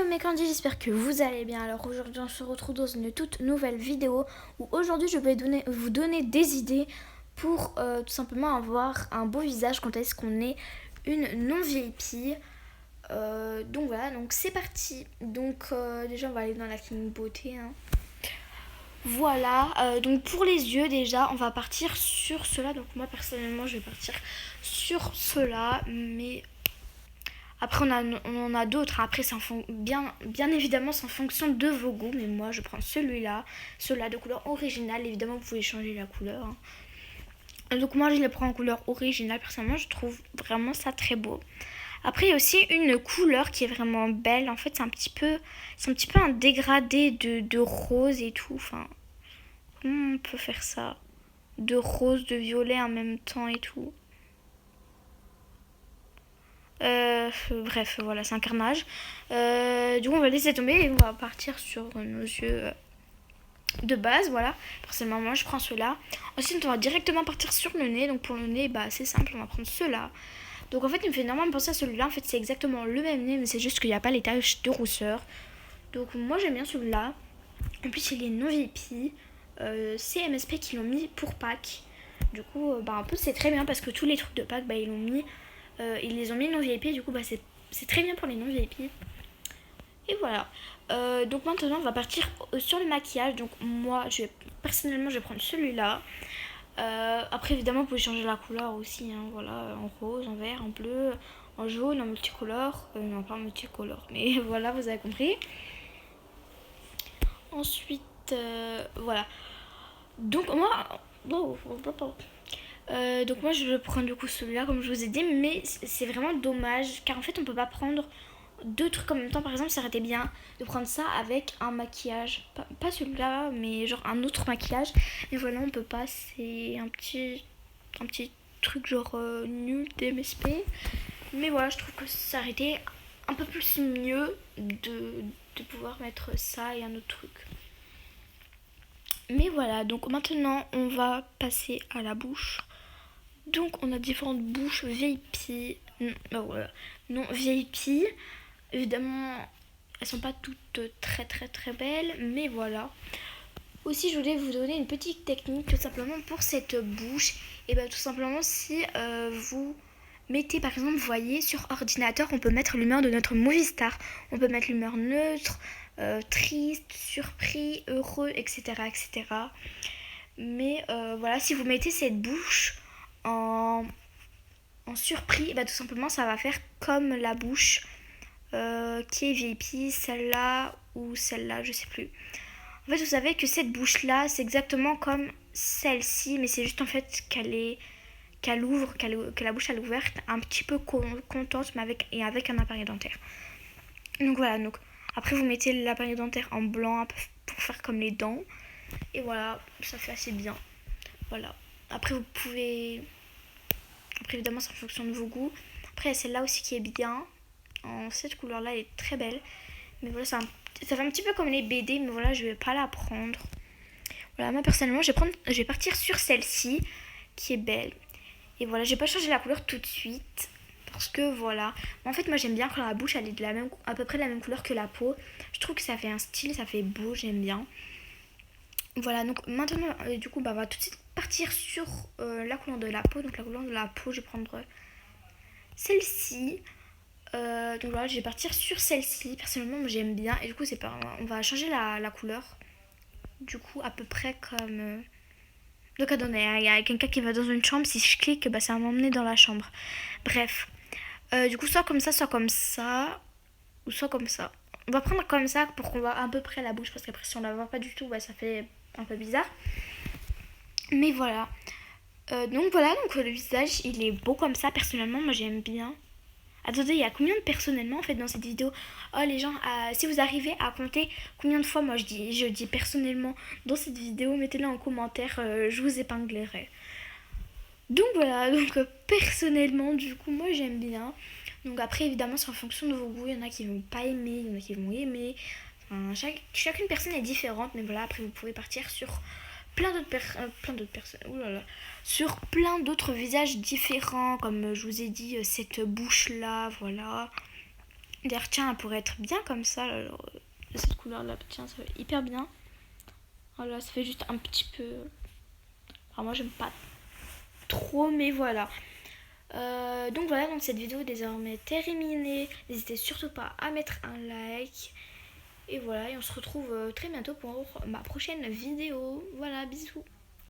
mes candidats, j'espère que vous allez bien. Alors aujourd'hui on se retrouve dans une toute nouvelle vidéo où aujourd'hui je vais vous donner des idées pour tout simplement avoir un beau visage quand est-ce qu'on est une non VIP. Donc voilà, donc c'est parti. Donc déjà on va aller dans la clinique beauté. Voilà, donc pour les yeux déjà on va partir sur cela. Donc moi personnellement je vais partir sur cela, mais après, on en a d'autres. Après, bien évidemment, c'est en fonction de vos goûts. Mais moi, je prends celui-là. Celui-là de couleur originale. Évidemment, vous pouvez changer la couleur. Donc, moi, je le prends en couleur originale. Personnellement, je trouve vraiment ça très beau. Après, il y a aussi une couleur qui est vraiment belle. En fait, c'est un petit peu un dégradé de rose et tout. Enfin, comment on peut faire ça? De rose, de violet en même temps et tout. Bref, voilà, c'est un carnage. Du coup, on va laisser tomber et on va partir sur nos yeux de base. Voilà, personnellement, moi je prends ceux-là. Ensuite, on va directement partir sur le nez. Donc, pour le nez, bah, c'est simple, on va prendre ceux-là. Donc, en fait, il me fait normalement penser à celui-là. En fait, c'est exactement le même nez, mais c'est juste qu'il n'y a pas les taches de rousseur. Donc, moi j'aime bien celui-là. En plus, il est non VIP. C'est MSP qui l'ont mis pour Pâques. Du coup, bah, un peu, c'est très bien parce que tous les trucs de Pâques, bah, ils les ont mis non VIP. Du coup, bah, c'est très bien pour les non VIP. Et voilà. Donc maintenant, on va partir sur le maquillage. Donc moi, personnellement, je vais prendre celui-là. Après, évidemment, vous pouvez changer la couleur aussi. Voilà, en rose, en vert, en bleu, en jaune, en multicolore. Non, pas en multicolore, mais voilà, vous avez compris. Ensuite, voilà. Donc moi, donc moi je prends du coup celui-là comme je vous ai dit, mais c'est vraiment dommage car en fait on peut pas prendre deux trucs en même temps. Par exemple, ça aurait été bien de prendre ça avec un maquillage, pas celui-là, mais genre un autre maquillage. Et voilà, on peut pas, c'est un petit truc genre nul d'MSP. Mais voilà, je trouve que ça aurait été un peu plus mieux de pouvoir mettre ça et un autre truc. Mais voilà, donc maintenant on va passer à la bouche. Donc on a différentes bouches VIP. Non, VIP. Évidemment, elles sont pas toutes très très très belles, mais voilà. Aussi, je voulais vous donner une petite technique tout simplement pour cette bouche. Et bien tout simplement, si vous mettez par exemple, vous voyez, sur ordinateur, on peut mettre l'humeur de notre movie star. On peut mettre l'humeur neutre, triste, surpris, heureux, etc. etc. Mais voilà, si vous mettez cette bouche en surpris, bah, tout simplement, ça va faire comme la bouche qui est VIP, celle-là ou celle-là, je sais plus. En fait, vous savez que cette bouche-là, c'est exactement comme celle-ci, mais c'est juste en fait qu'elle ouvre, que la bouche elle est ouverte, un petit peu contente, mais avec un appareil dentaire. Donc voilà, donc après vous mettez l'appareil dentaire en blanc pour faire comme les dents. Et voilà, ça fait assez bien. Voilà. Après vous pouvez... Après évidemment c'est en fonction de vos goûts. Après il y a celle-là aussi qui est bien. En cette couleur-là, elle est très belle. Mais voilà, ça fait un petit peu comme les BD, mais voilà, je vais pas la prendre. Voilà, moi personnellement, je vais partir sur celle-ci, qui est belle. Et voilà, je vais pas changer la couleur tout de suite. Parce que voilà. En fait, moi j'aime bien quand la bouche elle est à peu près de la même couleur que la peau. Je trouve que ça fait un style, ça fait beau, j'aime bien. Voilà, donc maintenant, du coup, bah, on va tout de suite partir sur la couleur de la peau. Donc la couleur de la peau, je vais prendre celle-ci. Donc voilà, je vais partir sur celle-ci. Personnellement, moi, j'aime bien. Et du coup, on va changer la couleur. Du coup, à peu près comme... Donc attendez, il y a quelqu'un qui va dans une chambre. Si je clique, bah, ça va m'emmener dans la chambre. Bref. Du coup, soit comme ça. Ou soit comme ça. On va prendre comme ça pour qu'on voit à peu près la bouche. Parce qu'après, si on la voit pas du tout, bah, ça fait un peu bizarre. Mais voilà. Donc voilà, donc le visage, il est beau comme ça. Personnellement, moi, j'aime bien. Attendez, il y a combien de personnellement en fait dans cette vidéo? Oh les gens, si vous arrivez à compter combien de fois moi je dis personnellement dans cette vidéo, mettez-le en commentaire, je vous épinglerai. Donc voilà, donc personnellement du coup moi j'aime bien. Donc après évidemment c'est en fonction de vos goûts, il y en a qui vont pas aimer, il y en a qui vont aimer. Enfin, chacune personne est différente, mais voilà, après vous pouvez partir sur plein d'autres personnes, sur plein d'autres visages différents, comme je vous ai dit, cette bouche là, voilà. D'ailleurs, tiens, elle pourrait être bien comme ça. Là, alors, cette couleur-là, tiens, ça va hyper bien. Voilà, ça fait juste un petit peu... Alors moi, j'aime pas trop, mais voilà. Donc voilà, donc cette vidéo est désormais terminée. N'hésitez surtout pas à mettre un like. Et voilà, et on se retrouve très bientôt pour ma prochaine vidéo. Voilà, bisous.